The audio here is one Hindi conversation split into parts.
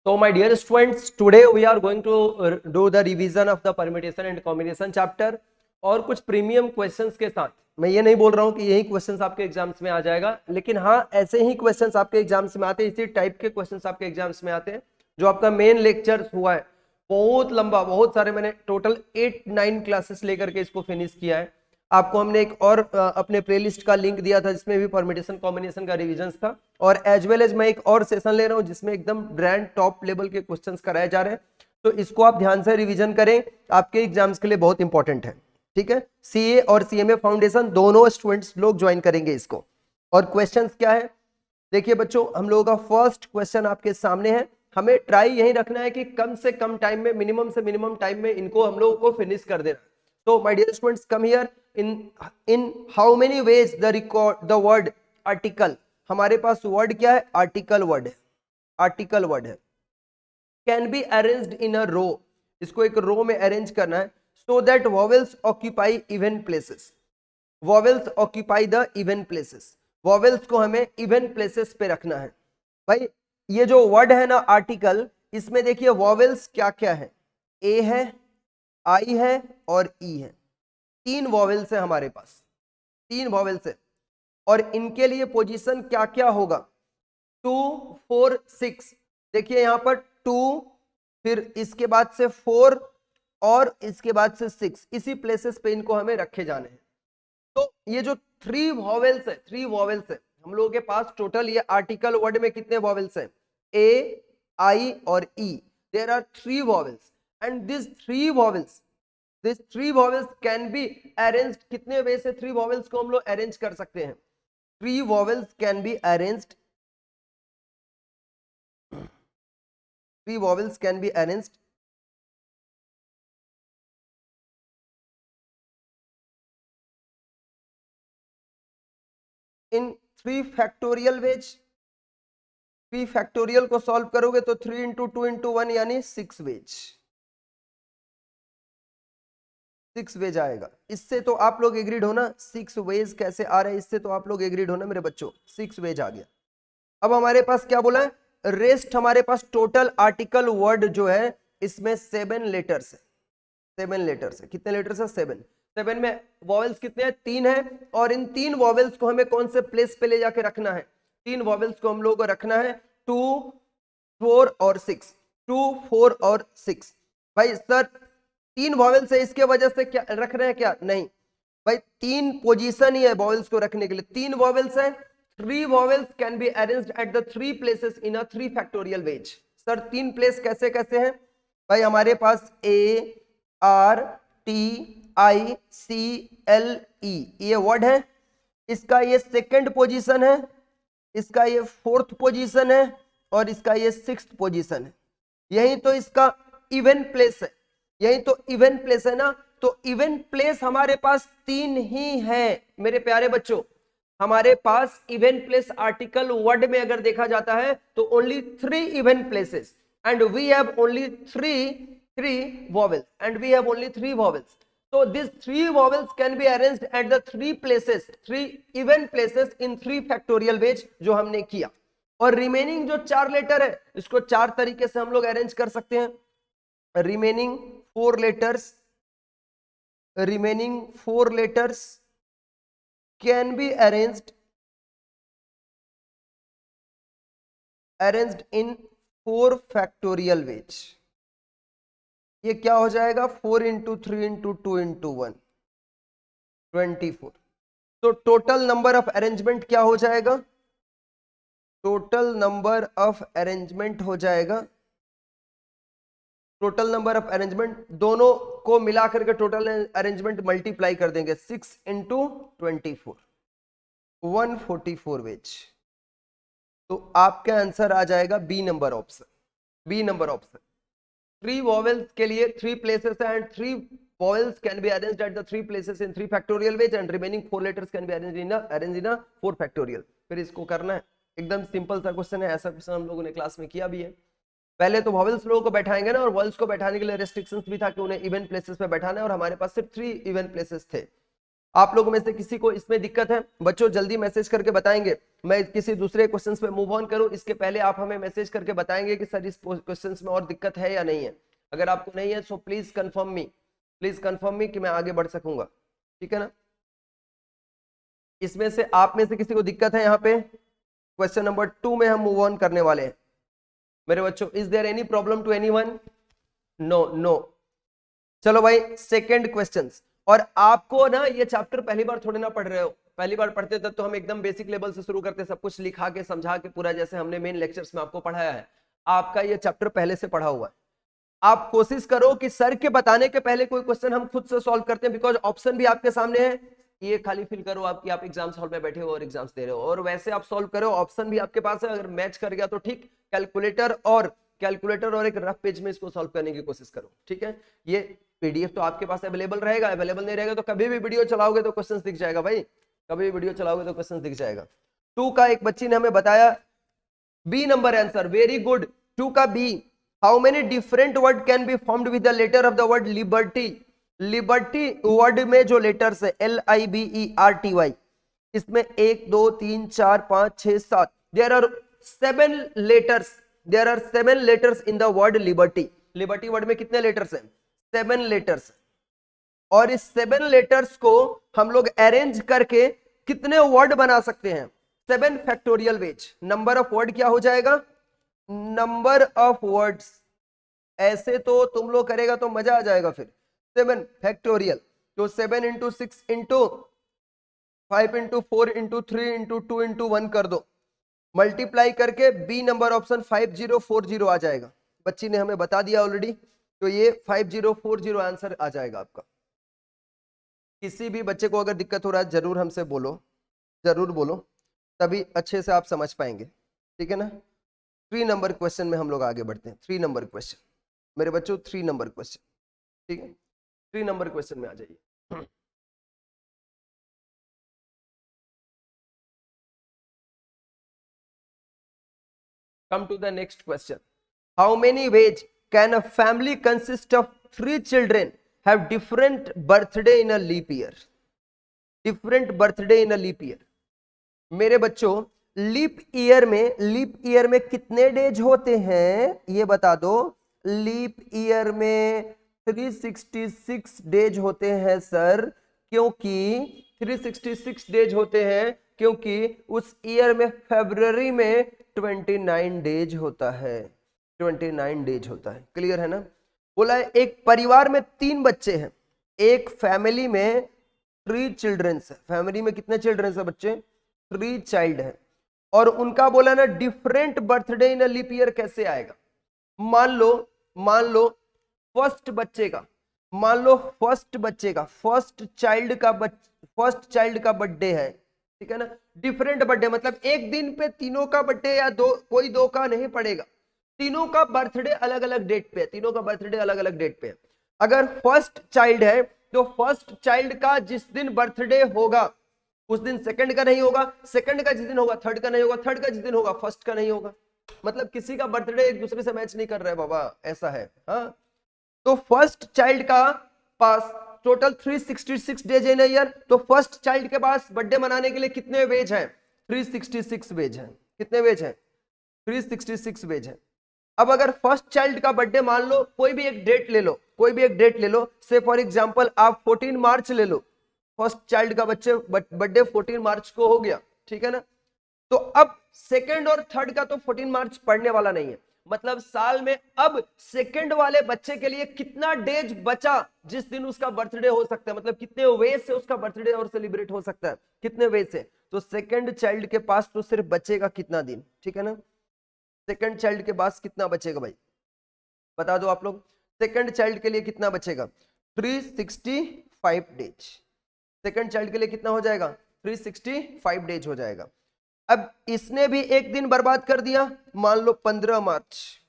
So my dear students, today we are going to do the revision of the permutation and combination chapter और कुछ प्रीमियम क्वेश्चंस के साथ। मैं ये नहीं बोल रहा हूँ कि यही क्वेश्चंस आपके एग्जाम्स में आ जाएगा, लेकिन हाँ ऐसे ही क्वेश्चंस आपके एग्जाम्स में आते हैं, इसी टाइप के क्वेश्चंस आपके एग्जाम्स में आते हैं। जो आपका मेन लेक्चर हुआ है बहुत लंबा, बहुत सारे, मैंने टोटल 8-9 क्लासेस लेकर के इसको फिनिश किया है। आपको हमने एक और अपने प्लेलिस्ट का लिंक दिया था जिसमें भी परम्यूटेशन कॉम्बिनेशन का रिवीजन था, और एज वेल एज मैं एक और सेशन ले रहा हूं जिसमें एकदम ग्रैंड टॉप लेवल के क्वेश्चंस कराए जा रहे हैं। तो इसको आप ध्यान से रिवीजन करें, आपके एग्जाम्स के लिए बहुत इंपॉर्टेंट है। ठीक है, सीए और सीएमए फाउंडेशन दोनों स्टूडेंट्स लोग ज्वाइन करेंगे इसको। और क्वेश्चंस क्या है देखिए बच्चों, हम लोगों का फर्स्ट क्वेश्चन आपके सामने है। हमें ट्राई यही रखना है कि कम से कम टाइम में, मिनिमम से मिनिमम टाइम में इनको हम लोगों को फिनिश कर देना। तो my dear students, come here. in how many ways the word article, हमारे पास वर्ड क्या है? आर्टिकल वर्ड है, आर्टिकल वर्ड है। Can be arranged in a रो, इसको एक रो में अरेंज करना है। So that vowels occupy even places, vowels occupy the even places, vowels को हमें इवन प्लेसेस पे रखना है। भाई ये जो वर्ड है ना आर्टिकल, इसमें देखिए वॉवेल्स क्या क्या है, ए है, आई है और ई है। 3 वॉवेल्स है हमारे पास, 3 वॉवेल्स है। और इनके लिए पोजीशन क्या क्या होगा? 2, 4, 6। देखिए यहां पर 2, फिर इसके बाद से 4 और इसके बाद से 6, इसी प्लेसेस पे इनको हमें रखे जाने हैं। तो ये जो 3 वॉवेल्स है, 3 वॉवेल्स है हम लोगों के पास टोटल। ये आर्टिकल वर्ड में कितने वॉवेल्स हैं? ए, आई और E. There are 3 vowels and this 3 vowels, this 3 vowels can be arranged. कितने वे से 3 वॉवेल्स को हम लोग अरेंज कर सकते हैं? 3 vowels can be arranged, 3 vowels can be arranged in 3 factorial ways। 3 factorial को सॉल्व करोगे तो 3 इंटू 2 इंटू 1 यानी 6 वेज, 6 वेज आएगा। इससे तो आप लोग एग्रीड हो ना, 6 वेज कैसे आ रहे हैं, इससे तो आप लोग एग्रीड हो ना मेरे बच्चों, 6 वेज आ गया। अब हमारे पास क्या बोला है? रेस्ट हमारे पास टोटल आर्टिकल वर्ड जो है इसमें 7 लेटर्स है, 7 लेटर्स है। कितने लेटर्स है? 7। 7 में वॉवेल्स कितने हैं? 3 है। और इन 3 वॉवेल्स को हमें कौन से प्लेस पे ले जाके रखना है? 3 वॉवेल्स को हम लोग को रखना है 2, 4 और 6, 2, 4 और 6। भाई सर 3 वॉवेल्स है इसके वजह से क्या रख रहे हैं क्या? नहीं भाई, 3 पोजीशन ही है वॉवेल्स को रखने के लिए। 3 वॉवेल्स है, 3 vowels can be arranged at the 3 places in a 3 factorial ways। Sir 3 place कैसे कैसे हैं? भाई हमारे पास A, R, T, I, C, L, E ये वर्ड है, इसका ये सेकंड पोजीशन है, इसका ये 4th पोजीशन है और इसका ये 6th पोजीशन है। यही तो इसका इवन प्लेस है, यही तो इवन प्लेस है ना। तो इवन प्लेस हमारे पास 3 ही है मेरे प्यारे बच्चों। हमारे पास इवन प्लेस आर्टिकल वर्ड में अगर देखा जाता है तो only 3 even places and we have only 3 vowels and we have only 3 vowels। so these 3 vowels can be arranged at the 3 places, 3 even places in 3 factorial ways जो हमने किया। और रिमेनिंग जो 4 लेटर है इसको 4 तरीके से हम लोग अरेंज कर सकते हैं। Remaining 4 letters, remaining 4 letters can be arranged in 4 factorial ways। ये क्या हो जाएगा? 4 इंटू 3 इंटू 2 इंटू 1 24। तो टोटल नंबर ऑफ अरेंजमेंट क्या हो जाएगा? टोटल नंबर ऑफ अरेंजमेंट हो जाएगा, टोटल नंबर ऑफ अरेंजमेंट दोनों को मिला करके टोटल अरेंजमेंट मल्टीप्लाई कर देंगे, 6 इंटू 24, 144 वेज। तो आपका आंसर आ जाएगा B number option, B number option. 3 vowels के लिए 3 places and 3 vowels can be arranged at the 3 places in 3 factorial ways and remaining 4 letters can be arranged in a 4 factorial। फिर इसको करना है, एकदम सिंपल सा क्वेश्चन है, ऐसा क्वेश्चन हम लोगों ने क्लास में किया भी है। पहले तो वॉवेल्स लोगों को बैठाएंगे ना, और वॉवेल्स को बैठाने के लिए रेस्ट्रिक्शंस भी था कि उन्हें इवन प्लेसेस पे बैठाना है, और हमारे पास सिर्फ 3 इवन प्लेसेस थे। आप लोगों में से किसी को इसमें दिक्कत है बच्चों, जल्दी मैसेज करके बताएंगे। मैं किसी दूसरे क्वेश्चंस पे मूव ऑन करूं इसके पहले आप हमें मैसेज करके बताएंगे कि सर इस क्वेश्चंस में और दिक्कत है या नहीं है। अगर आपको नहीं है सो प्लीज कंफर्म मी कि मैं आगे बढ़ सकूंगा, ठीक है ना। इसमें से आप में से किसी को दिक्कत है यहाँ पे? क्वेश्चन नंबर 2 में हम मूव ऑन करने वाले हैं मेरे बच्चों। Is there any problem to anyone? No. चलो भाई सेकंड क्वेश्चंस। और आपको ना ये चैप्टर पहली बार थोड़ी ना पढ़ रहे हो, पहली बार पढ़ते थे तो हम एकदम बेसिक लेवल से शुरू करते, सब कुछ लिखा के समझा के पूरा जैसे हमने मेन लेक्चर्स में आपको पढ़ाया है। आपका ये चैप्टर पहले से पढ़ा हुआ है। आप कोशिश करो कि सर के बताने के पहले कोई क्वेश्चन हम खुद से सॉल्व करते हैं, बिकॉज ऑप्शन भी आपके सामने है। ये खाली फिल करो आपकी, आप एग्जाम्स हॉल में बैठे हो और एग्जाम्स दे रहे हो, और वैसे आप सॉल्व करो, ऑप्शन भी आपके पास है। अगर मैच कर गया तो ठीक, कैलकुलेटर और एक रफ पेज में इसको सॉल्व करने की कोशिश करो, ठीक है। ये पीडीएफ तो आपके पास अवेलेबल रहेगा, अवेलेबल नहीं रहेगा तो कभी भी वीडियो चलाओगे तो क्वेश्चंस दिख जाएगा भाई, कभी भी वीडियो चलाओगे तो क्वेश्चंस दिख जाएगा। 2 का एक बच्ची ने हमें बताया B number answer, very good. 2 का B, how many different word can be formed with the letter of the word liberty. Liberty word में जो लेटर्स है LIBERTY, इसमें 1 2 3 4 5 6 7, there are 7 letters in the word liberty. Liberty word में कितने लेटर्स हैं? 7 लेटर्स। और इस 7 लेटर्स को हम लोग अरेंज करके कितने वर्ड बना सकते हैं? 7 factorial veg. Number of word क्या हो जाएगा? Number of words. ऐसे तो तुम लोग करेगा तो मजा आ जाएगा फिर। 7 फैक्टोरियल, तो 7 into 6 into 5 into 4 into 3 into 2 into 1 कर दो, मल्टीप्लाई करके बी नंबर ऑप्शन 5040 आ जाएगा। बच्ची ने हमें बता दिया ऑलरेडी, तो ये 5040 आंसर आ जाएगा आपका। किसी भी बच्चे को अगर दिक्कत हो रहा है जरूर हमसे बोलो, जरूर बोलो, तभी अच्छे से आप समझ पाएंगे, ठीक है ना। 3 नंबर क्वेश्चन में हम लोग आगे बढ़ते हैं। 3 नंबर क्वेश्चन मेरे बच्चों, 3 नंबर क्वेश्चन, ठीक है। 3 नंबर क्वेश्चन में आ जाइए। Come to the next question. How many ways can a family consist of 3 children have different birthday in a leap year? Different birthday in a leap year. मेरे बच्चों लीप ईयर में कितने डेज होते हैं ये बता दो। लीप ईयर में 366 डेज होते हैं सर, क्योंकि 366 डेज होते हैं क्योंकि उस ईयर में फरवरी में 29 डेज होता है, 29 डेज होता है। क्लियर है ना। बोला है एक परिवार में 3 बच्चे हैं, एक फैमिली में 3 चिल्ड्रंस है। फैमिली में कितने चिल्ड्रंस है बच्चे? 3 चाइल्ड है, और उनका बोला ना different birthday in leap year कैसे आएगा। मान लो फर्स्ट चाइल्ड का बर्थडे है, ठीक है ना। डिफरेंट बर्थडे मतलब एक दिन पे तीनों का बर्थडे या कोई दो का नहीं पड़ेगा, तीनों का बर्थडे अलग अलग डेट पे है, तीनों का बर्थडे अलग अलग डेट पे है। अगर फर्स्ट चाइल्ड है तो फर्स्ट चाइल्ड का जिस दिन बर्थडे होगा उस दिन सेकंड का नहीं होगा, सेकंड का जिस दिन होगा थर्ड का नहीं होगा, थर्ड का जिस दिन होगा फर्स्ट का नहीं होगा। मतलब किसी का बर्थडे एक दूसरे से मैच नहीं कर रहा है बाबा, ऐसा है। हाँ, तो फर्स्ट चाइल्ड का पास टोटल 366 डेज इन ईयर, तो फर्स्ट चाइल्ड के पास बर्थडे मनाने के लिए कितने वेज हैं? 366 वेज हैं। कितने वेज हैं? 366 वेज हैं। अब अगर फर्स्ट चाइल्ड का बर्थडे मान लो, कोई भी एक डेट ले लो, से फॉर एग्जांपल आप 14 मार्च ले लो, फर्स्ट चाइल्ड का बर्थडे 14 मार्च को हो गया, ठीक है ना। तो अब सेकंड और थर्ड का तो 14 मार्च पड़ने वाला नहीं है, मतलब साल में अब सेकंड वाले बच्चे के लिए कितना डेज बचा जिस दिन उसका बर्थडे हो सकता है, मतलब कितने वे से उसका बर्थडे और सेलिब्रेट हो सकता है, कितने वे से। तो सेकंड चाइल्ड के पास तो सिर्फ बचेगा कितना दिन, ठीक है ना। सेकंड चाइल्ड के पास कितना बचेगा भाई, बता दो आप लोग। सेकंड चाइल्ड के लिए कितना बचेगा? 365 डेज। सेकंड चाइल्ड के लिए कितना हो जाएगा? 365 डेज हो जाएगा। अब इसने भी एक दिन बर्बाद कर दिया, मान लो 15 मार्च।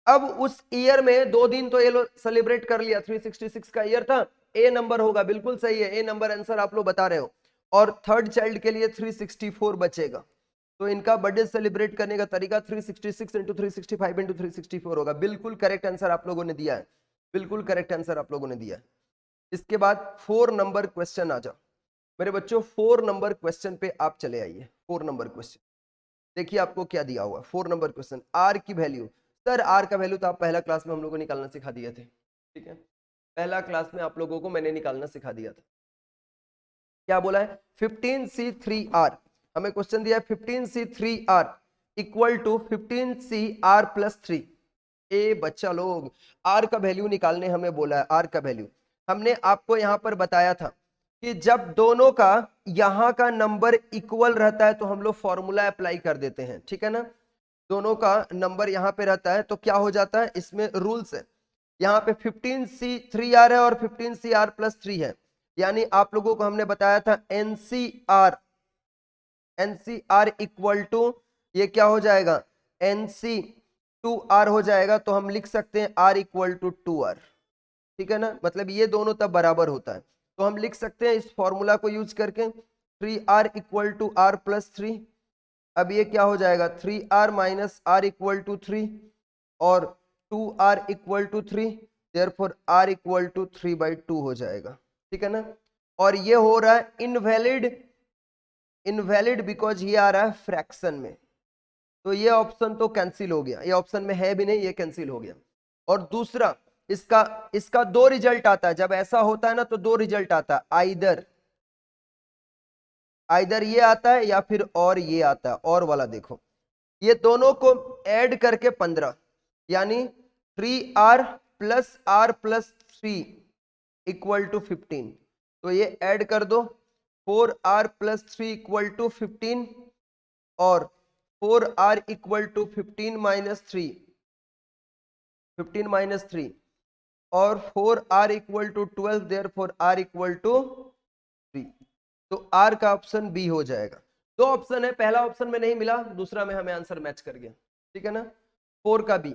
अब उस ईयर में 2 दिन तो ये लोग सेलिब्रेट कर लिया, 366 का ईयर था, ए नंबर होगा, बिल्कुल सही है, ए नंबर आंसर आप लोग बता रहे हो। और थर्ड चाइल्ड के लिए 364 बचेगा, तो इनका बर्थडे सेलिब्रेट करने का तरीका 366 इंटू 365 इंटू 364 होगा। बिल्कुल करेक्ट आंसर आप लोगों ने दिया है, बिल्कुल करेक्ट आंसर आप लोगों ने दिया है। इसके बाद 4 नंबर क्वेश्चन आ जाओ मेरे बच्चों, 4 नंबर क्वेश्चन पे आप चले आइए। 4 नंबर क्वेश्चन देखिए आपको क्या दिया हुआ। 4 नंबर क्वेश्चन, आर की वैल्यू। सर आर का वैल्यू तो आप पहला क्लास में हम लोगों को निकालना सिखा दिए थे, ठीक है, पहला क्लास में आप लोगों को मैंने निकालना सिखा दिया था। क्या बोला है, 15C3R, हमें क्वेश्चन दिया है 15C3R equal to 15CR plus 3। ए बच्चा लोग, आर का वैल्यू निकालने हमें बोला है। आर का वैल्यू हमने आपको यहां पर बताया था कि जब दोनों का यहां का नंबर इक्वल रहता है तो हम लोग फॉर्मूला अप्लाई कर देते हैं, ठीक है ना। दोनों का नंबर यहां पे रहता है तो क्या हो जाता है, इसमें रूल्स है। यहाँ पे 15C3R है और 15CR प्लस 3 है, यानी आप लोगों को हमने बताया था एनसीआर इक्वल टू ये क्या हो जाएगा, NC2R हो जाएगा। तो हम लिख सकते हैं R इक्वल टू 2R, ठीक है ना, मतलब ये दोनों तब बराबर होता है। तो हम लिख सकते हैं इस फॉर्मूला को यूज करके 3R equal to R plus 3। अब ये क्या हो जाएगा, 3R minus R equal to 3 और 2R equal to 3, therefore R equal to 3/2 हो जाएगा, ठीक है ना। और ये हो रहा है इनवैलिड बिकॉज ये आ रहा है फ्रैक्शन में, तो ये ऑप्शन तो कैंसिल हो गया, ये ऑप्शन में है भी नहीं, ये कैंसिल हो गया। और दूसरा इसका दो रिजल्ट आता है, जब ऐसा होता है ना तो दो रिजल्ट आता है, आइदर ये आता है या फिर और ये आता है। और वाला देखो, ये दोनों को ऐड करके 15, यानी 3R plus R plus 3 equal to 15। तो ये ऐड कर दो, 4R प्लस 3 इक्वल टू 15 और 4R इक्वल टू 15 माइनस 3 और 4R equal to 12, therefore R equal to 3। तो R का ऑप्शन बी हो जाएगा। दो ऑप्शन है, पहला ऑप्शन में नहीं मिला, दूसरा में हमें आंसर मैच कर गया, ठीक है ना, 4 का बी।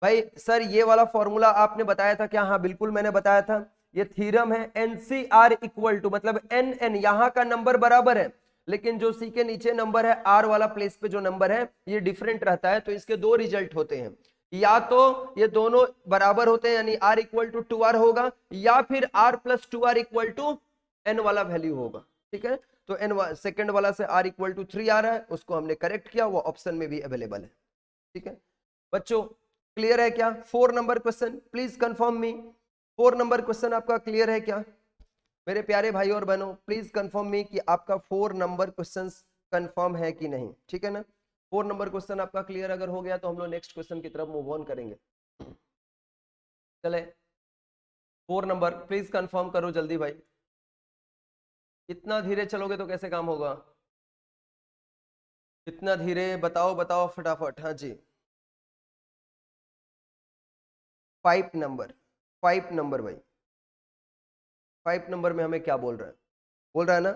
भाई सर ये वाला फॉर्मूला आपने बताया था क्या, हाँ बिल्कुल मैंने बताया था। ये थ्योरम है NCR इक्वल टू, मतलब NN यहाँ का नंबर बराबर है, लेकिन जो सी के नीचे नंबर है R वाला प्लेस पे जो नंबर है ये डिफरेंट रहता है। तो इसके दो रिजल्ट होते हैं, या तो ये दोनों बराबर होते हैं यानी R इक्वल टू 2R होगा, या फिर R plus 2R equal to N वाला वैल्यू होगा, ठीक है। तो N सेकंड वाला से R इक्वल टू 3 आ रहा है, उसको हमने करेक्ट किया, वो ऑप्शन में भी अवेलेबल है, ठीक है बच्चों। क्लियर है क्या, 4 number question, please confirm me, 4 number question आपका क्लियर है क्या मेरे प्यारे भाई और बहनों, प्लीज कंफर्म मी कि आपका 4 नंबर क्वेश्चन कंफर्म है कि नहीं, ठीक है ना। 4 नंबर क्वेश्चन आपका क्लियर अगर हो गया तो हम लोग नेक्स्ट क्वेश्चन की तरफ मूव ऑन करेंगे। चले 4 नंबर प्लीज कंफर्म करो जल्दी भाई, इतना धीरे चलोगे तो कैसे काम होगा, इतना धीरे, बताओ बताओ फटाफट, हाँ जी। 5 नंबर, 5 नंबर भाई, 5 नंबर में हमें क्या बोल रहा है ना,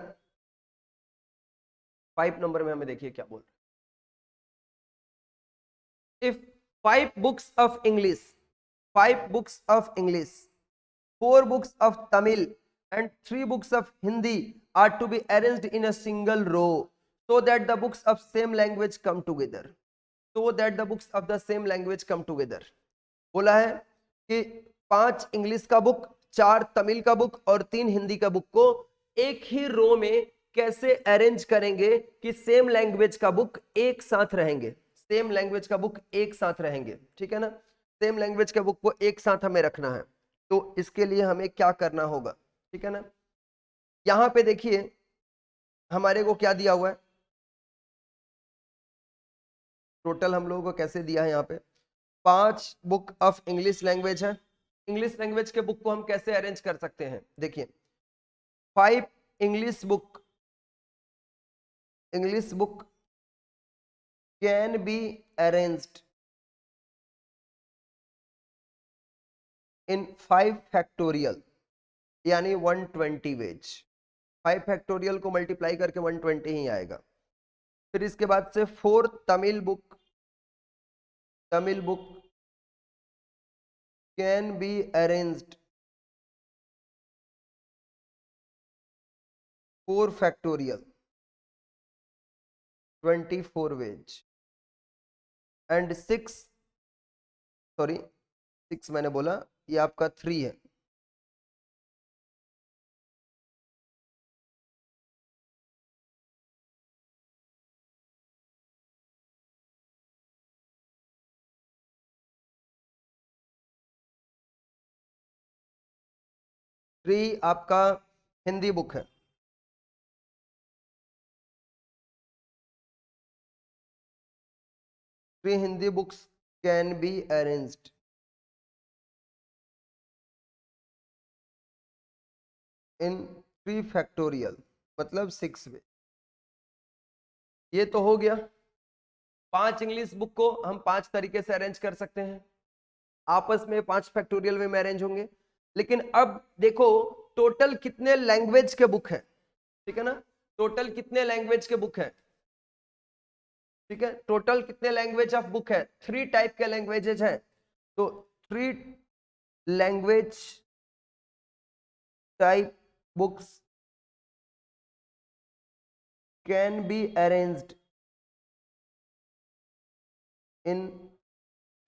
5 नंबर में हमें देखिए क्या बोल रहा है। If 5 books of English, 5 books of English, 4 books of Tamil and 3 books of Hindi are to be arranged in a single row so that the books of same language come together, so that the books of the same language come together। बोला है कि 5 इंग्लिश का बुक, 4 तमिल का बुक और 3 हिंदी का बुक को एक ही रो में कैसे अरेंज करेंगे कि सेम लैंग्वेज का बुक एक साथ रहेंगे, सेम लैंग्वेज का बुक एक साथ रहेंगे, ठीक है ना। सेम लैंग्वेज के बुक को एक साथ हमें रखना है, तो इसके लिए हमें क्या करना होगा, ठीक है ना। यहां पे देखिए हमारे को क्या दिया हुआ है, टोटल हम लोगों को कैसे दिया है, यहाँ पे 5 बुक ऑफ इंग्लिश लैंग्वेज है। इंग्लिश लैंग्वेज के बुक को हम कैसे अरेंज कर सकते हैं, देखिए 5 English book can be arranged in 5 factorial, यानी 120 वेज। 5 फैक्टोरियल को मल्टीप्लाई करके 120 ही आएगा। फिर इसके बाद से 4 Tamil book can be arranged 4 factorial 24 ways and 6 मैंने बोला, ये आपका 3 है, 3 आपका हिंदी बुक है। 3 Hindi books can be arranged in 3 factorial, मतलब 6 वे। ये तो हो गया। 5 इंग्लिश बुक को हम 5 तरीके से अरेंज कर सकते हैं, आपस में 5 फैक्टोरियल वे में अरेंज होंगे। लेकिन अब देखो टोटल कितने लैंग्वेज के बुक है, ठीक है ना, टोटल कितने लैंग्वेज के बुक है, ठीक है, टोटल कितने लैंग्वेज ऑफ बुक है, 3 टाइप के लैंग्वेजेज हैं। तो 3 language type books can be arranged in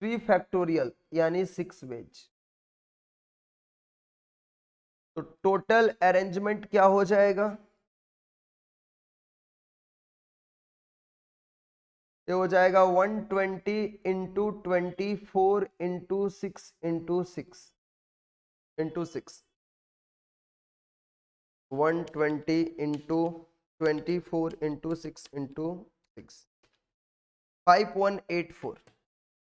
3 factorial यानी 6 वेज। तो टोटल अरेंजमेंट क्या हो जाएगा, ये हो जाएगा 120 into 24 into 6 into 6 into 6, 120 into 24 into 6 into 6, 5184।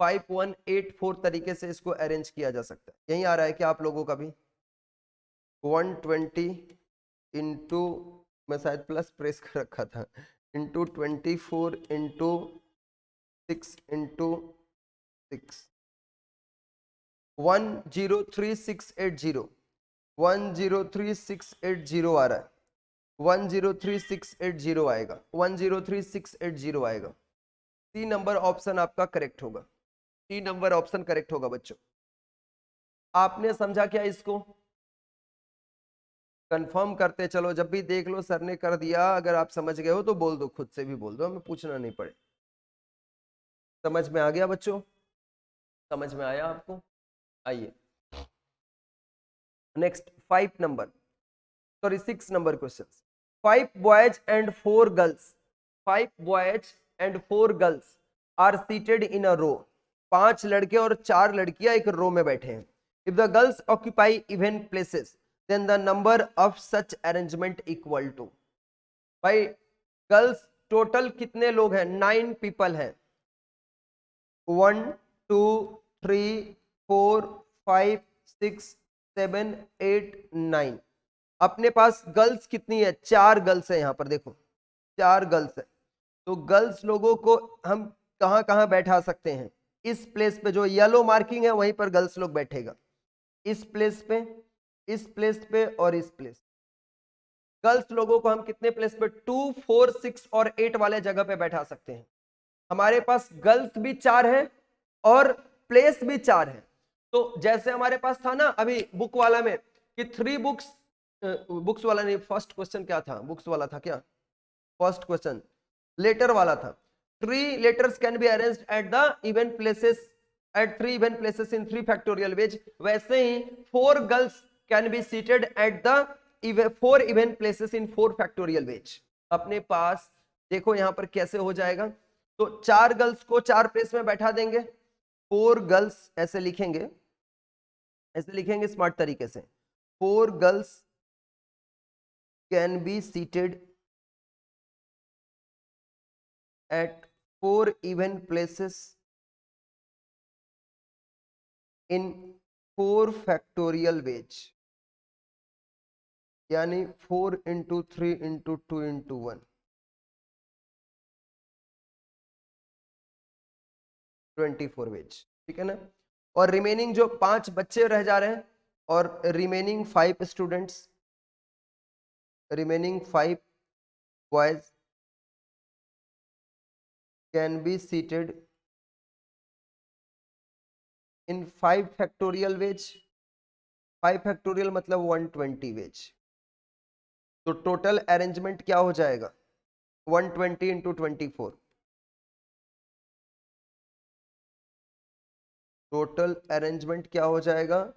5184 तरीके से इसको अरेंज किया जा सकता है। यही आ रहा है क्या आप लोगों का भी? 120 इंटू, मैं शायद प्लस प्रेस कर रखा था, इंटू 24 इंटू 6 इंटू 6, 103680, 103680 आ रहा है, 103680 आएगा, 103680 आएगा। 3 नंबर ऑप्शन आपका करेक्ट होगा, 3 नंबर ऑप्शन करेक्ट होगा बच्चों। आपने समझा क्या इसको? कंफर्म करते चलो, जब भी देख लो सर ने कर दिया, अगर आप समझ गए हो तो बोल दो, खुद से भी बोल दो, हमें पूछना नहीं पड़े। समझ में आ गया बच्चों? समझ में आया आपको? आइए next 5 number, sorry 6 number question. 5 boys and 4 girls, 5 boys and 4 girls are seated in a row. 5 लड़के और 4 लड़कियां एक रो में बैठे हैं। If the girls occupy even places then the number of such arrangement equal to. भाई गर्ल्स टोटल कितने लोग हैं? 9 पीपल हैं। 1 2 3 4 5 6 7 8 9। अपने पास गर्ल्स कितनी है? 4 गर्ल्स है, यहां पर देखो 4 गर्ल्स है। तो गर्ल्स लोगों को हम कहां कहां बैठा सकते हैं? इस प्लेस पे जो येलो मार्किंग है वहीं पर गर्ल्स लोग बैठेगा, इस प्लेस पे, इस प्लेस पे और इस प्लेस। गर्ल्स लोगों को हम कितने प्लेस पे? 2 4 6 और 8 वाले जगह पे बैठा सकते हैं। हमारे पास गर्ल्स भी 4 है और प्लेस भी 4 है। तो जैसे हमारे पास था ना अभी बुक वाला में कि 3 बुक्स, बुक्स वाला नहीं, फर्स्ट क्वेश्चन क्या था? बुक्स वाला था क्या? फर्स्ट क्वेश्चन लेटर वाला था। 3 letters can be arranged at the even places, at 3 even places in 3 factorial ways। वैसे ही 4 girls can be seated at the 4 even places in 4 factorial ways। अपने पास देखो यहां पर कैसे हो जाएगा। तो 4 गर्ल्स को 4 प्लेस में बैठा देंगे, 4 गर्ल्स ऐसे लिखेंगे, ऐसे लिखेंगे स्मार्ट तरीके से, 4 girls can be seated at 4 even places in 4 factorial ways, यानी 4 इंटू 3 इंटू 2 इंटू 1, 24 वेज, ठीक है ना। और रिमेनिंग जो 5 बच्चे रह जा रहे हैं और remaining 5 students, remaining 5 boys can be seated in 5 factorial veg. 5 factorial मतलब 120 वेज। तो टोटल अरेंजमेंट क्या हो जाएगा? 120 इंटू 24, टोटल अरेंजमेंट क्या हो जाएगा?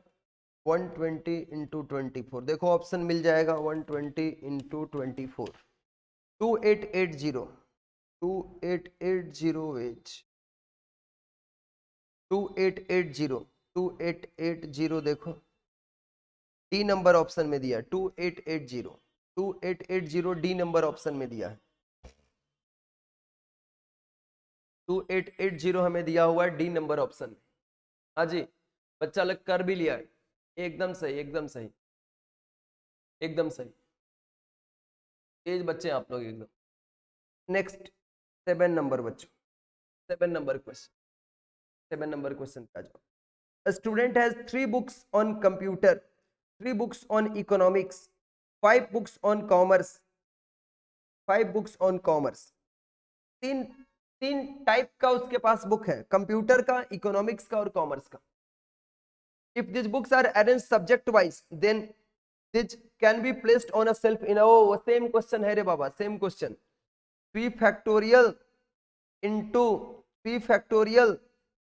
120 इंटू 24। देखो ऑप्शन मिल जाएगा 120 इंटू 24, 2880, 2880 वेज, 2880, 2880 देखो डी नंबर ऑप्शन में दिया 2880 डी नंबर ऑप्शन में दिया है 2880 हमें दिया हुआ है डी नंबर ऑप्शन में। हाँ जी, बच्चा लग कर भी लिया है, एकदम सही एकदम सही एकदम सही, तेज बच्चे आप लोग एकदम। नेक्स्ट 7 नंबर बच्चों, 7 नंबर क्वेश्चन, 7 नंबर क्वेश्चन पे आ जाओ। A student has 3 books on computer, 3 books on economics, 5 books on commerce, 5 books on commerce। तीन तीन टाइप का उसके पास बुक है, कंप्यूटर का, इकोनॉमिक्स का और कॉमर्स का। If these books are arranged subject wise, then this can be placed on a shelf in a same question है रे बाबा, same question। p factorial into p factorial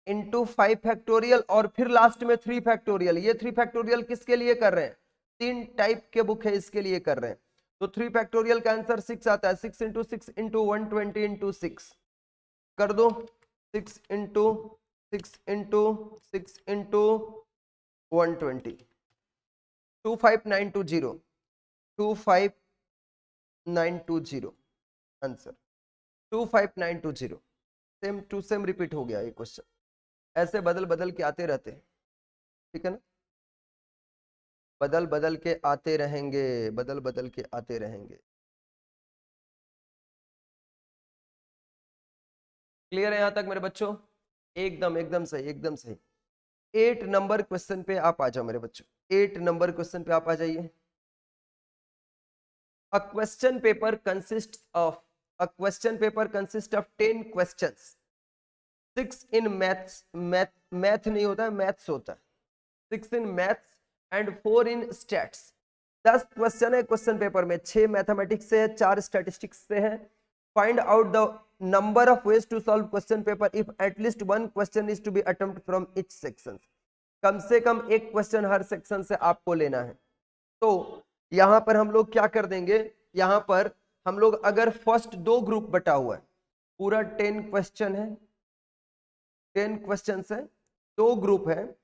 into 5 factorial और फिर लास्ट में 3 फैक्टोरियल। ये 3 फैक्टोरियल किसके लिए कर रहे हैं? 3 टाइप के बुक है इसके लिए कर रहे हैं। तो 3 फैक्टोरियल का आंसर 6 आता है। 6 इंटू 6 इंटू 120 इंटू 6 कर दो। 6 into 6 into 6 into 120 25920 25920 answer 25920। Same to same repeat हो गया ये क्वेश्चन, ऐसे बदल बदल के आते रहते हैं, ठीक है ना, बदल बदल के आते रहेंगे, बदल बदल के आते रहेंगे। क्लियर है यहां तक मेरे बच्चों? एकदम एकदम सही एकदम सही। 8 नंबर क्वेश्चन पे आप आ जाओ मेरे बच्चों, 8 नंबर क्वेश्चन पे आप आ जाइए। A question paper consists of 10 questions, 6 in maths, math नहीं होता है, maths होता है, 6 in maths and 4 in stats। 10 question है क्वेश्चन पेपर में, 6 मैथमेटिक्स से है, 4 स्टैटिस्टिक्स से है। Find out the number of ways to solve question paper if at least 1 question is to be attempt from each section. कम से कम एक क्वेश्चन हर सेक्शन से आपको लेना है। तो यहां पर हम लोग क्या कर देंगे, यहां पर हम लोग अगर फर्स्ट 2 ग्रुप बटा हुआ है, पूरा 10 क्वेश्चन है, 10 क्वेश्चन है, 2 ग्रुप है।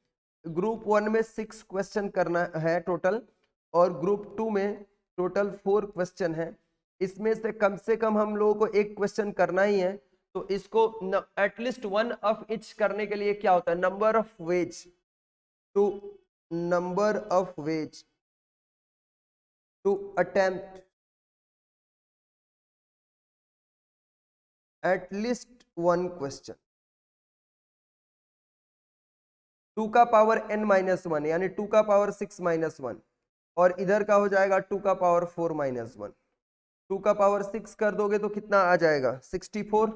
ग्रुप 1 में 6 क्वेश्चन करना है टोटल, और ग्रुप 2 में टोटल 4 क्वेश्चन है। इसमें से कम हम लोगों को एक क्वेश्चन करना ही है। तो इसको एटलीस्ट 1 ऑफ ईच करने के लिए क्या होता है, number of ways to attempt at least 1 question, 2 का पावर n-1 यानी 2 का पावर 6-1, और इधर का हो जाएगा 2 का पावर 4-1। 2 का पावर 6 कर दोगे तो कितना आ जाएगा, 64।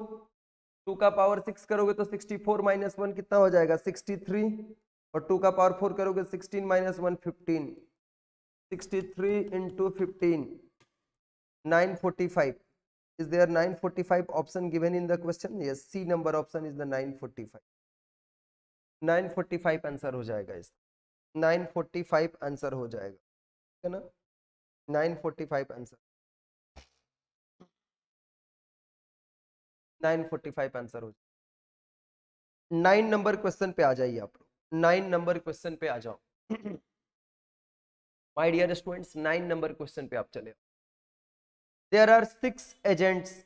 2 का पावर 6 करोगे तो 64-1 कितना हो जाएगा, 63। और 2 का पावर 4 करोगे 16-1 15। 63 into 15 945। Is there 945 option given in the question? Yes, C number option is the 945। 945 answer हो जाएगा इस, 945 आंसर हो जाएगा, है ना, 945 आंसर, 945 आंसर हो जाएगा। 9 नंबर क्वेश्चन पे आ जाइए आप लोग, 9 नंबर क्वेश्चन पे आ जाओ my dear students, 9 number question पे आप चले। There are 6 agents,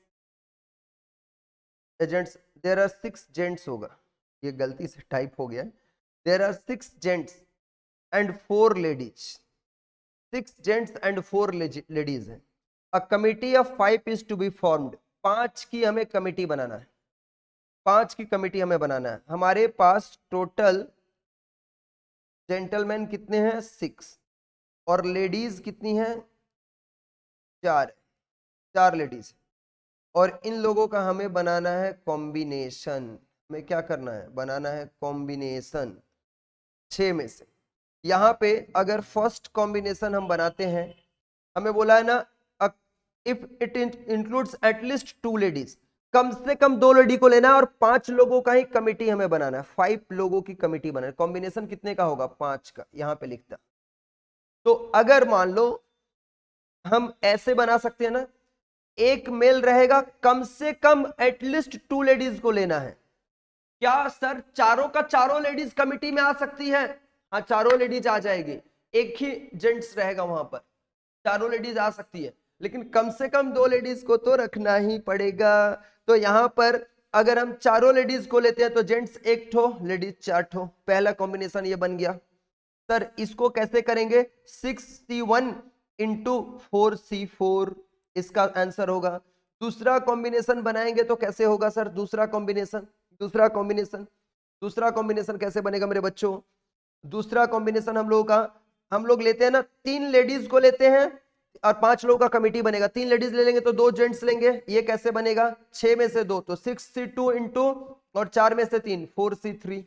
there are 6 gents होगा, ये गलती से टाइप हो गया। There are 6 gents and 4 ladies, 6 gents and 4 ladies है। A committee of 5 is to be formed। 5 की हमें कमिटी बनाना है, 5 की कमिटी हमें बनाना है। हमारे पास टोटल जेंटलमैन कितने हैं, 6, और लेडीज कितनी हैं, 4 लेडीज। और इन लोगों का हमें बनाना है कॉम्बिनेशन। हमें क्या करना है, बनाना है कॉम्बिनेशन 6 में से। यहाँ पे अगर फर्स्ट कॉम्बिनेशन हम बनाते हैं, हमें बोला है ना, if it includes at least 2 ladies, कम से कम 2 लेडी को लेना है, और 5 लोगों का ही कमिटी हमें बनाना है, 5 लोगों की कमिटी बनाना है। कॉम्बिनेशन कितने का होगा, 5 का, यहाँ पे लिखता। तो अगर मान लो हम ऐसे बना सकते हैं ना, एक मेल रहेगा, कम से कम एटलीस्ट 2 लेडीज को लेना है। क्या सर चारों का चारों लेडीज कमिटी में आ सकती है? हाँ, चारों लेडीज आ जाएगी। एक ही जेंट्स रहेगा वहां पर, चारों लेडीज आ सकती है, लेकिन कम से कम 2 लेडीज को तो रखना ही पड़ेगा। तो यहाँ पर अगर हम चारों लेडीज को लेते हैं तो जेंट्स 1 ठो, लेडीज 4 ठो, पहला कॉम्बिनेशन ये बन गया। सर इसको कैसे करेंगे, 6C1 इंटू 4C4 इसका आंसर होगा। दूसरा कॉम्बिनेशन बनाएंगे तो कैसे होगा सर, दूसरा कॉम्बिनेशन कैसे बनेगा मेरे बच्चों, दूसरा कॉम्बिनेशन हम लोग लेते हैं ना, 3 लेडीज को लेते हैं और 5 लोगों का कमेटी बनेगा, 3 लेडीज ले लेंगे तो 2 जेंट्स लेंगे, ये कैसे बनेगा, 6 में से 2 तो 6C2 इंटू और 4 में से 3 4C3,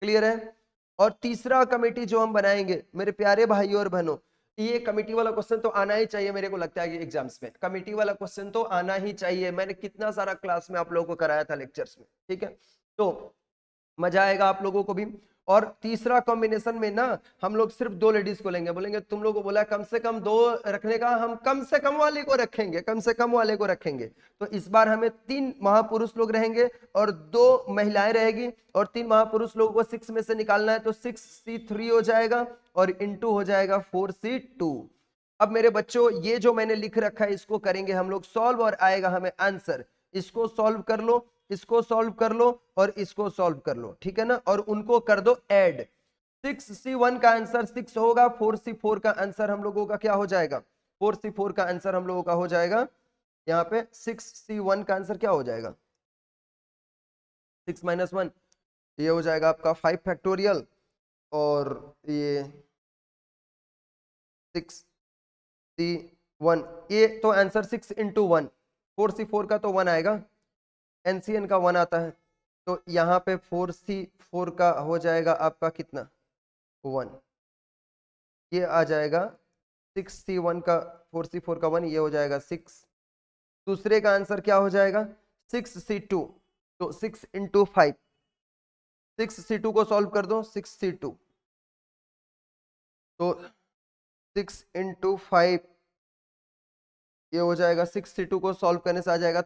क्लियर है। और तीसरा कमेटी जो हम बनाएंगे मेरे प्यारे भाइयों और बहनों, ये कमेटी वाला क्वेश्चन तो आना ही चाहिए, मेरे को लगता है कि एग्जाम्स में कमेटी वाला क्वेश्चन तो आना ही चाहिए, मैंने कितना सारा क्लास में आप लोगों को कराया था लेक्चर्स में, ठीक है, तो मजा आएगा आप लोगों को भी। और तीसरा कॉम्बिनेशन में ना हम लोग सिर्फ 2 लेडीज को लेंगे, बोलेंगे तुम लोगों को बोला कम से कम 2 रखने का, हम कम से कम वाले को रखेंगे, कम से कम वाले को रखेंगे। तो इस बार हमें 3 महापुरुष लोग रहेंगे और 2 महिलाएं रहेगी, और 3 महापुरुष लोगों को 6 में से निकालना है, तो 6C3 हो जाएगा और इंटू हो जाएगा 4C2। अब मेरे बच्चों ये जो मैंने लिख रखा है इसको करेंगे हम लोग सॉल्व और आएगा हमें आंसर, इसको सॉल्व कर लो, इसको सॉल्व कर लो और इसको सॉल्व कर लो, ठीक है ना, और उनको कर दो ऐड। 6C1 का आंसर 6 होगा, 4C4 का आंसर हम लोगों का क्या हो जाएगा, 4C4 का आंसर हम लोगों का हो जाएगा यहाँ पे 6C1 का आंसर क्या हो जाएगा, 6 - 1 ये हो जाएगा आपका 5 फैक्टोरियल, और ये 6C1, ये तो आंसर 6 इंटू 1, 4C4 का तो 1 आएगा, एनसीएन का 1 आता है, तो यहाँ पे 4C4 का हो जाएगा आपका कितना 1, ये आ जाएगा 6C1 का 4C4 का 1, ये हो जाएगा 6। दूसरे का आंसर क्या हो जाएगा 6C2, तो 6 इंटू 5, 6C2 को सॉल्व कर दो, 6C2 तो 6 इंटू 5 ये हो जाएगा, 6C2 को सॉल्व करने से आ जाएगा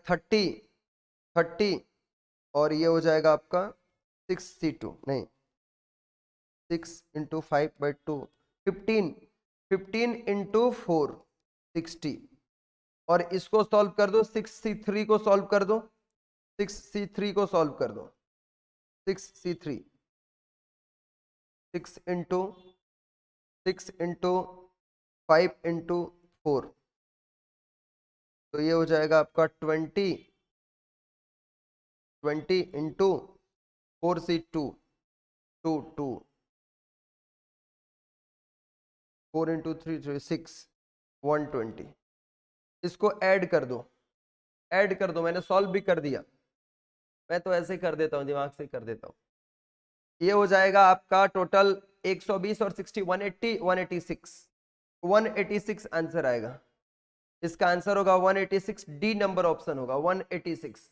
30, और ये हो जाएगा आपका 6C2 नहीं 6 इंटू 5/2 15 इंटू 4 60, और इसको सॉल्व कर दो, 6C3 को सॉल्व कर दो, 6C3 को सॉल्व कर दो, 6C3 6 इंटू 5 इंटू 4, तो ये हो जाएगा आपका 20 इंटू 4C2 2 4 इंटू 3 6 120, इसको ऐड कर दो, मैंने सॉल्व भी कर दिया, मैं तो ऐसे ही कर देता हूँ, दिमाग से कर देता हूँ। ये हो जाएगा आपका टोटल 120 और 60 180 186 आंसर आएगा, इसका आंसर होगा 186, डी नंबर ऑप्शन होगा 186।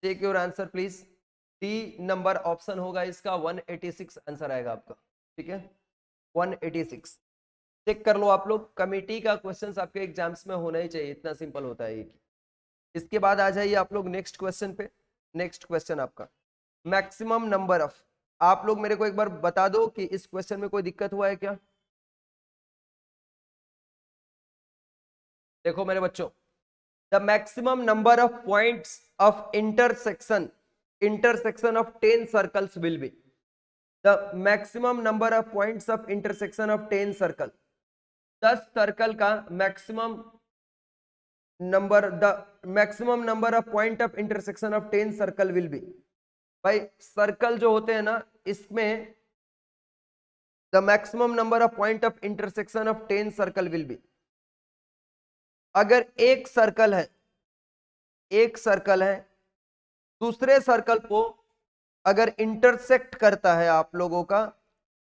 Take your answer please, D number option होगा इसका, 186 आंसर आएगा आपका, ठीक है 186। चेक कर लो आप लोग, कमेटी का क्वेश्चंस आपके एग्जाम्स में होना ही चाहिए, इतना सिंपल होता है ये। इसके बाद आ जाइए आप लोग नेक्स्ट क्वेश्चन पे। नेक्स्ट क्वेश्चन आपका मैक्सिमम नंबर ऑफ, आप लोग मेरे को एक बार बता दो कि इस क्वेश्चन में कोई दिक्कत हुआ है क्या। देखो मेरे बच्चों, the maximum number of points of intersection of 10 circles will be, the maximum number of points of intersection of 10 circle, 10 circle का maximum number, the maximum number of point of intersection of 10 circle will B, भाई सर्कल जो होते हैं ना इसमें the maximum number of point of intersection of 10 circle will B, अगर एक सर्कल है दूसरे सर्कल को अगर इंटरसेक्ट करता है आप लोगों का,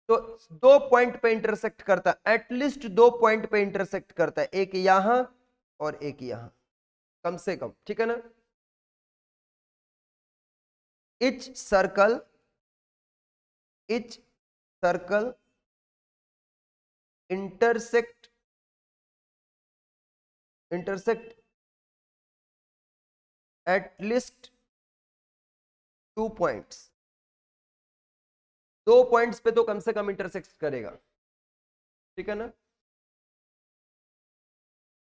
तो 2 पॉइंट पे इंटरसेक्ट करता है, एटलीस्ट 2 पॉइंट पे इंटरसेक्ट करता है, एक यहां और एक यहां कम से कम, ठीक है ना। each circle intersect at least 2 points, 2 points पे तो कम से कम इंटरसेक्ट करेगा, ठीक है ना।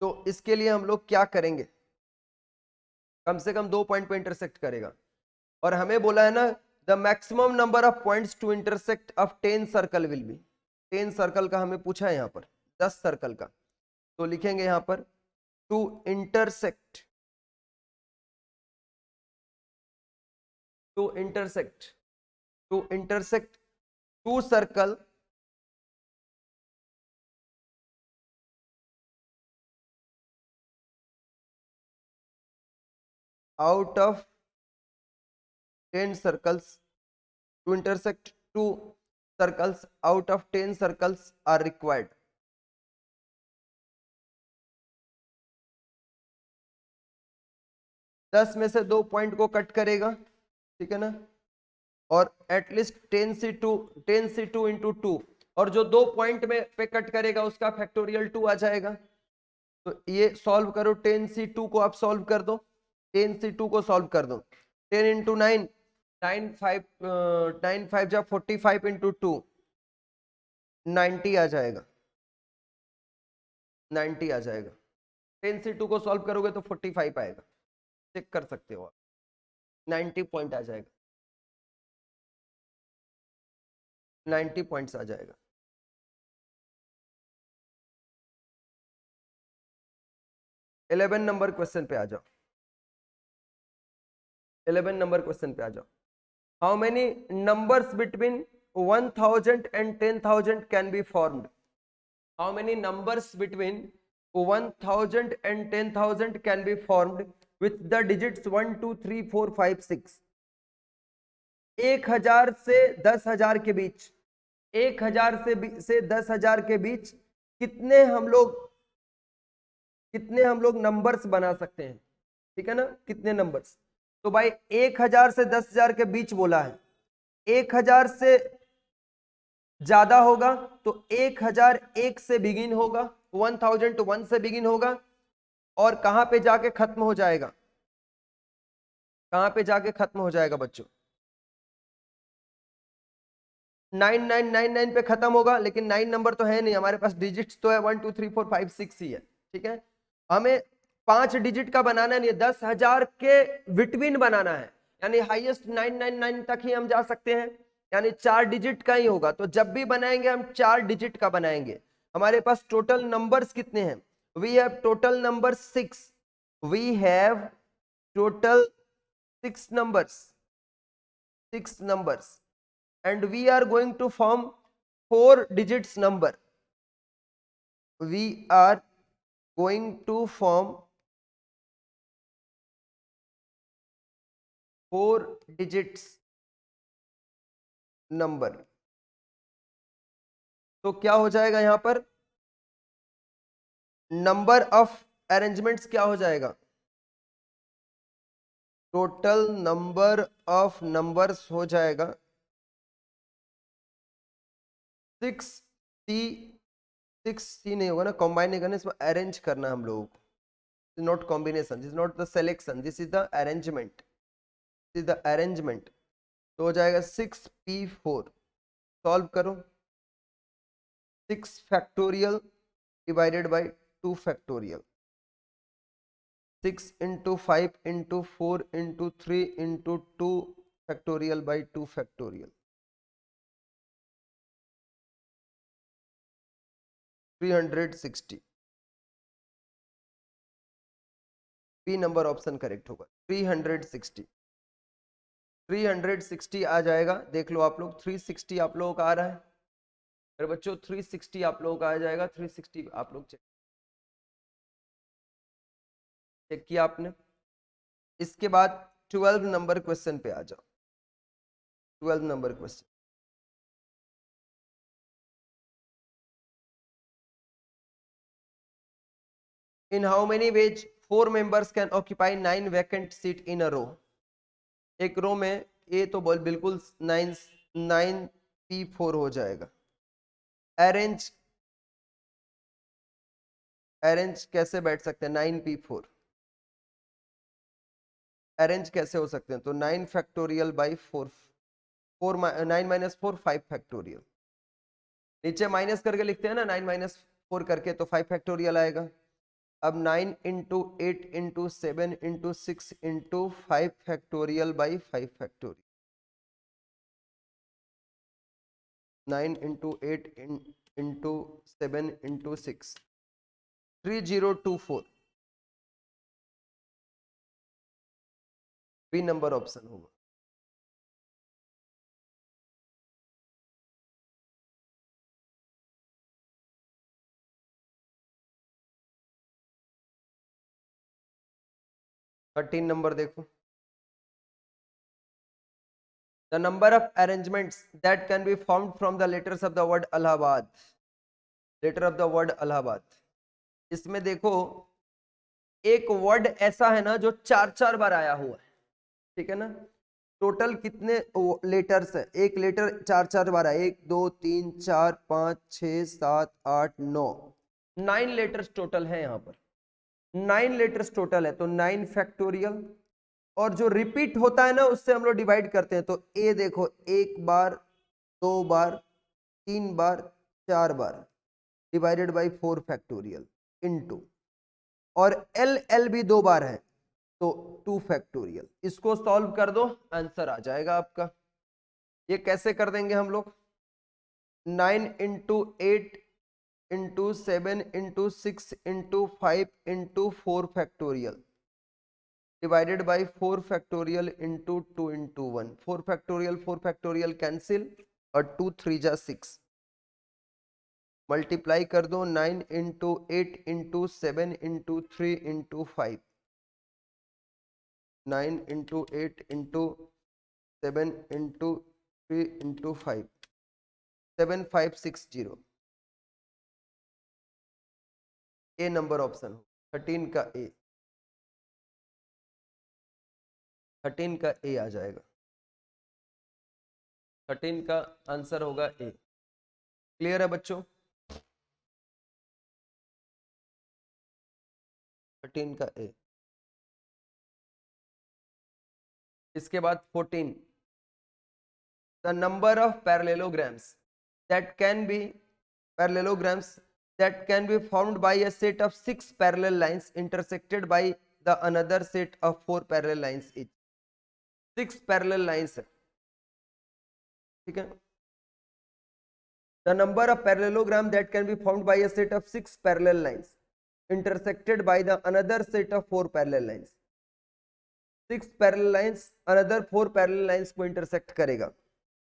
तो इसके लिए हम लोग क्या करेंगे, कम से कम 2 पॉइंट पे इंटरसेक्ट करेगा, और हमें बोला है ना the maximum number of points to intersect of 10 circle will be, 10 circle का हमें पूछा है यहाँ पर, 10 सर्कल का। तो लिखेंगे यहाँ पर to intersect, to intersect, to intersect 2 circle out of 10 circles, to intersect 2 circles out of 10 circles are required. दस में से 2 पॉइंट को कट करेगा, ठीक है ना, और एटलीस्ट 10 से 2 इंटू 2, और जो 2 पॉइंट में पे कट करेगा उसका फैक्टोरियल 2 आ जाएगा। तो ये सॉल्व करो, 10 से 2 को आप सॉल्व कर दो, 10 से 2 को सॉल्व कर दो, 10 इंटू 9, 9 5 जा 45 इंटू 2 90 आ जाएगा, 90 आ जाएगा। 10 से 2 को सॉल्व करोगे तो 45 आएगा, चेक कर सकते हो आप, 90 पॉइंट आ जाएगा, 90 पॉइंट्स आ जाएगा। इलेवन नंबर क्वेश्चन पे आ जाओ, 11 नंबर क्वेश्चन पे आ जाओ। How many numbers between 1000 and 10,000 can be formed? How many numbers between 1000 and 10,000 can be formed with the digits 1 2 3 4 5 6? 1000 से 10,000 के बीच, 1000 से 10,000 के बीच कितने हम लोग नंबर्स बना सकते हैं, ठीक है ना, कितने नंबर्स? तो भाई 1000 से 10,000 के बीच बोला है, 1000 से ज्यादा होगा तो 1001 से बिगिन होगा, 1001 से बिगिन होगा, और कहां पे जाके खत्म हो जाएगा, कहां पे जाके खत्म हो जाएगा बच्चों? 9999 पे खत्म होगा, लेकिन 9 नंबर तो है नहीं हमारे पास, डिजिट्स तो है 1 2 3 4 5 6 ही है, ठीक है। हमें 5 डिजिट का बनाना नहीं है, 10,000 के बिटवीन बनाना है, यानी हाईएस्ट 999 तक ही हम जा सकते हैं, यानी 4 डिजिट का ही होगा। तो जब भी बनाएंगे हम 4 डिजिट का बनाएंगे। हमारे पास टोटल नंबर्स कितने हैं? We have total number 6, we have total 6 numbers, 6 numbers, and we are going to form 4 digits number. We are going to form 4 digits number. तो क्या हो जाएगा यहां पर? नंबर ऑफ अरेंजमेंट्स क्या हो जाएगा? टोटल नंबर ऑफ नंबर्स हो जाएगा 6C, 6C नहीं होगा ना, कॉम्बाइन नहीं करना, इसमें अरेंज करना हम लोगों को, not combination, this is not the selection, this is the arrangement, this is the arrangement. तो हो जाएगा 6P4, सॉल्व करो, 6 factorial divided by 2 factorial, 6 into 5 into 4 into 3 into 2 factorial by 2 factorial, 360। B number option correct होगा, 360, 360 आ जाएगा। देख लो आप लोग, 360 आप लोगों का आ रहा है मेरे बच्चों, 360 आप लोगों का आ जाएगा, 360 आप लोग चेक किया आपने। इसके बाद 12 नंबर क्वेश्चन पे आ जाओ, 12 number question. In how many ways 4 members can occupy 9 vacant seat in a row? एक रो में ए तो बिल्कुल 9P4 हो जाएगा। अरेंज कैसे बैठ सकते हैं 9P4? अरेंज कैसे हो सकते हैं? तो 9 फैक्टोरियल बाई 4, 9 - 4 5 फैक्टोरियल, नीचे माइनस करके लिखते हैं ना, 9 माइनस 4 करके, तो 5 फैक्टोरियल आएगा। अब 9 into 8 into 7 into 6 into 5 factorial by 5 factorial. 9 into 8 into 7 into 6, 3024 B number option होगा। थर्टीन नंबर देखो, the number of arrangements that can be formed from the letters of the word Allahabad, letter of the word Allahabad. इसमें देखो एक वर्ड ऐसा है ना जो 4 बार आया हुआ है, ठीक है ना। टोटल कितने लेटर्स है? एक लेटर 4 बार है, 1 2 3 4 5 6 7 8 9, 9 लेटर्स टोटल है यहाँ पर, 9 लेटर्स टोटल है, तो 9 फैक्टोरियल। और जो रिपीट होता है ना उससे हम लोग डिवाइड करते हैं, तो ए देखो 1 बार 2 बार 3 बार 4 बार डिवाइडेड बाई 4 फैक्टोरियल इनटू, और एल एल भी 2 बार है तो 2 फैक्टोरियल। इसको सॉल्व कर दो, आंसर आ जाएगा आपका। ये कैसे कर देंगे हम लोग? 9 into 8 into 7 into 6 into 5 into 4 factorial divided by 4 factorial into 2 into 1। 4 factorial cancel, और 2 3 जा 6, मल्टीप्लाई कर दो 9 into 8 into 7 into 3 into 5, 9 into 8 into 7 into 3 into 5, 7560। ए नंबर ऑप्शन हो, 13 का ए, 13 का ए आ जाएगा, 13 का आंसर होगा ए। क्लियर है बच्चों? 13 का ए। इसके बाद 14, the number of parallelograms that can B parallelograms that can be formed by a set of 6 parallel lines intersected by the another set of 4 parallel lines each। 6 parallel lines है, ठीक है। the number of parallelogram that can be formed by a set of 6 parallel lines intersected by the another set of 4 parallel lines। 6 parallel lines another 4 parallel lines को intersect करेगा,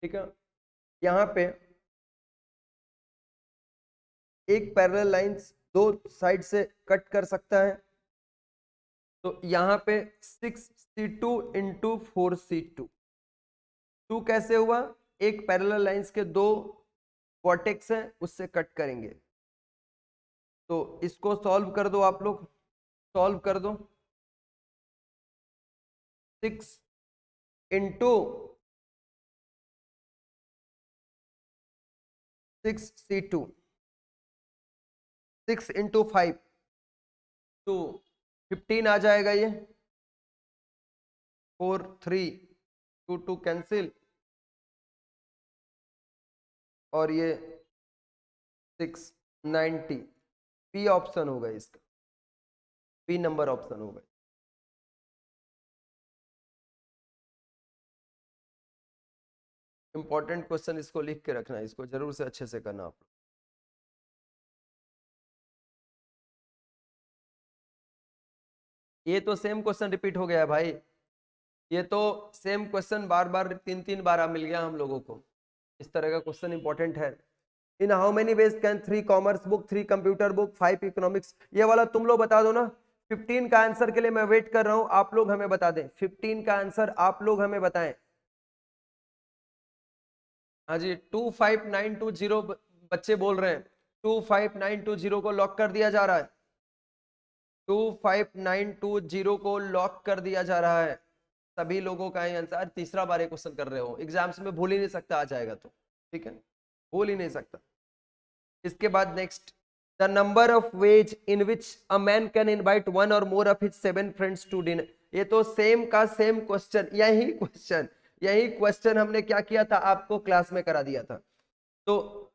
ठीक है। यहाँ पे एक पैरेलल लाइंस 2 साइड से कट कर सकता है, तो यहाँ पे 6c2 इंटू 4c2। 2 कैसे हुआ? एक पैरेलल लाइंस के 2 वर्टेक्स हैं उससे कट करेंगे, तो इसको सॉल्व कर दो आप लोग, सॉल्व कर दो। 6 इंटू 6c2, 6 इंटू 5 तो 15 आ जाएगा ये, 4 3 2 2 कैंसिल, और ये 6 90। बी ऑप्शन होगा इसका, बी नंबर ऑप्शन होगा। इंपॉर्टेंट क्वेश्चन, इसको लिख के रखना है, इसको जरूर से अच्छे से करना आप। ये तो सेम क्वेश्चन रिपीट हो गया है भाई, ये तो सेम क्वेश्चन बार बार 3 बार मिल गया हम लोगों को। इस तरह का क्वेश्चन इंपॉर्टेंट है। In how many ways can 3 commerce book, 3 computer book, 5 economics, ये वाला तुम लोग बता दो ना। 15 का आंसर के लिए मैं वेट कर रहा हूं, आप लोग हमें बता दें 15 का आंसर, आप लोग हमें बताएं। हाँ जी, 25920 बच्चे बोल रहे हैं, 25920 को लॉक कर दिया जा रहा है, 25920 को लॉक कर दिया जा रहा है। सभी लोगों का आंसर, तीसरा बार क्वेश्चन कर रहे हो, एग्जाम्स में भूल ही नहीं सकता, आ जाएगा तो ठीक है, भूल ही नहीं सकता। इसके बाद next, the number of ways in which a man can invite 1 or more of his 7 friends to dinner. ये तो सेम का सेम क्वेश्चन, यही क्वेश्चन हमने क्या किया था, आपको क्लास में करा दिया था। तो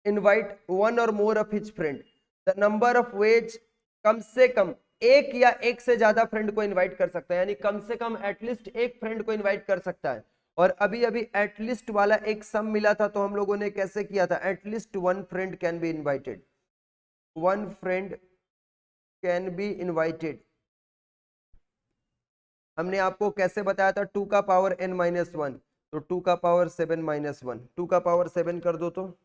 invite one or more of his friend, the number of ways, कम से कम एक या एक से ज्यादा फ्रेंड को इनवाइट कर सकता है, यानी कम से कम एटलीस्ट एक फ्रेंड को इनवाइट कर सकता है। और अभी अभी एटलीस्ट वाला एक सम मिला था, तो हम लोगों ने कैसे किया था, at least one friend can be invited, one friend can be invited. हमने आपको कैसे बताया था, 2 का पावर n-1, तो 2 का पावर 7-1, 2 का पावर 7 कर दो तो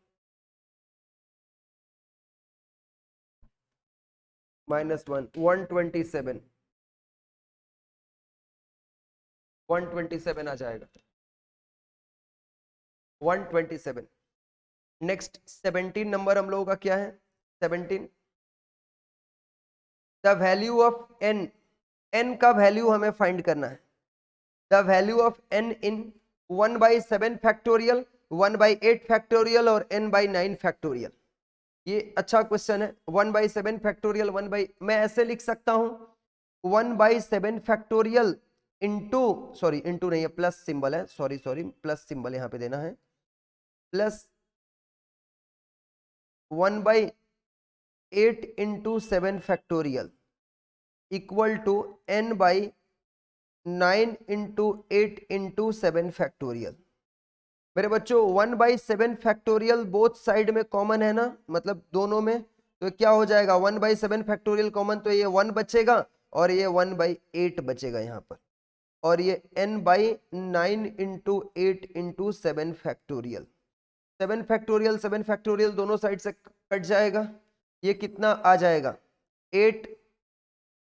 -1, 127, 127 आ जाएगा, 127। नेक्स्ट 17 नंबर हम लोगों का क्या है, 17, the value of n, n का वैल्यू हमें फाइंड करना है, the value of n in 1/7 factorial, 1/8 factorial और n/9 फैक्टोरियल। ये अच्छा क्वेश्चन है। 1/7 फैक्टोरियल, मैं ऐसे लिख सकता हूं 1/7 फैक्टोरियल इंटू, सॉरी इंटू नहीं है, प्लस सिंबल है, सॉरी प्लस सिंबल यहां पे देना है, plus 1/8 into 7 factorial equal to n/9 into 8 into 7 factorial. मेरे बच्चों 1/7 फैक्टोरियल बोथ साइड में कॉमन है ना, मतलब दोनों में, तो क्या हो जाएगा 1/7 फैक्टोरियल कॉमन, तो ये 1 बचेगा और ये 1/8 बचेगा यहाँ पर, और ये n/9 into 8 into 7 factorial, 7 factorial 7 factorial दोनों साइड से कट जाएगा, ये कितना आ जाएगा 8,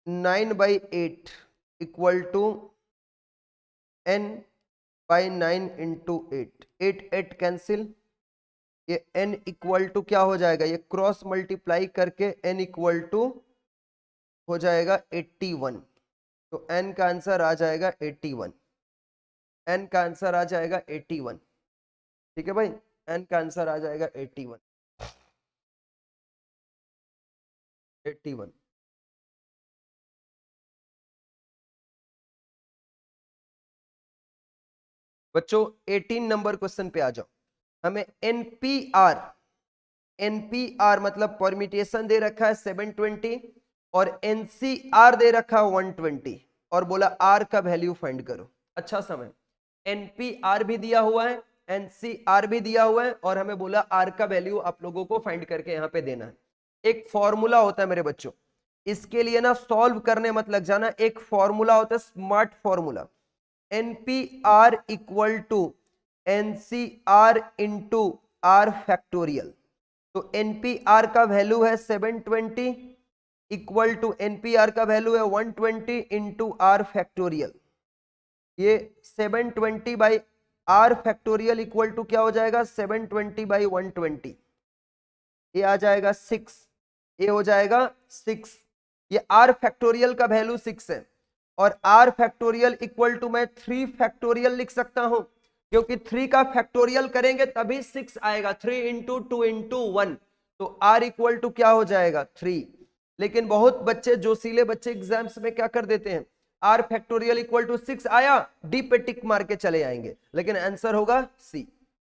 9/8 equal to n/9 into 8, 8 cancel, ये n इक्वल टू क्या हो जाएगा, ये क्रॉस मल्टीप्लाई करके n इक्वल टू हो जाएगा 81, तो n का आंसर आ जाएगा 81, n का आंसर आ जाएगा 81, ठीक है भाई, n का आंसर आ जाएगा 81, 81। बच्चों 18 नंबर क्वेश्चन पे आ जाओ। हमें एनपीआर मतलब परमिटेशन दे रखा है 720 और एनसीआर दे रखा है 120 और बोला आर का वैल्यू फाइंड करो। अच्छा समय, एनपीआर भी दिया हुआ है, एनसीआर भी दिया हुआ है और हमें बोला आर का वैल्यू आप लोगों को फाइंड करके यहां पे देना है। एक फॉर्मूला होता है मेरे बच्चों, इसके लिए ना सॉल्व करने मत लग जाना, एक फॉर्मूला होता है smart formula, NPR equal to NCR into R factorial. तो एनपीआर का वैल्यू है 720 इक्वल टू एनपीआर का वैल्यू है 120 इंटू आर फैक्टोरियल। ये 720 by R factorial equal to क्या हो जाएगा 720 बाई 120, ये आ जाएगा 6, ये हो जाएगा 6, ये आर फैक्टोरियल का वैल्यू 6 है और आर फैक्टोरियल इक्वल टू मैं 3 फैक्टोरियल लिख सकता हूं, क्योंकि 3 का फैक्टोरियल करेंगे तभी 6 आएगा, 3 इंटू 2 इंटू 1, तो आर इक्वल टू क्या हो जाएगा 3। लेकिन बहुत बच्चे जोशीले बच्चे एग्जाम्स में क्या कर देते हैं, आर फैक्टोरियल इक्वल टू 6 आया, डी पे टिक मार के चले आएंगे, लेकिन आंसर होगा सी,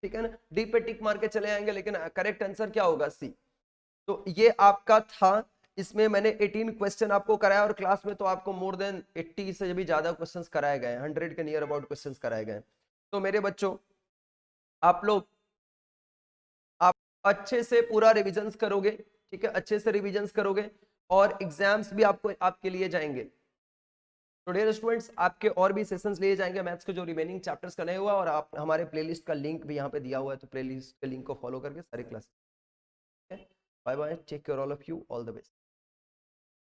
ठीक है ना, डी पे टिक मार के चले आएंगे लेकिन करेक्ट आंसर क्या होगा सी। तो ये आपका था, इसमें मैंने 18 क्वेश्चन आपको कराया और क्लास में तो आपको मोर देन 80 से भी ज्यादा क्वेश्चंस कराए गए, 100 के नियर अबाउट क्वेश्चंस कराए गए। तो मेरे बच्चों आप लोग आप अच्छे से पूरा रिविजन्स करोगे, ठीक है, अच्छे से रिविजन्स करोगे और एग्जाम्स भी आपको आपके लिए जाएंगे। तो डियर स्टूडेंट्स आपके और भी सेशंस लिए जाएंगे मैथ्स के जो रिमेनिंग चैप्टर्स का नहीं हुआ, और आप हमारे प्लेलिस्ट का लिंक भी यहाँ पे दिया हुआ है, तो प्लेलिस्ट के लिंक को फॉलो करके सारी class, bye bye, take care all of you, all the best.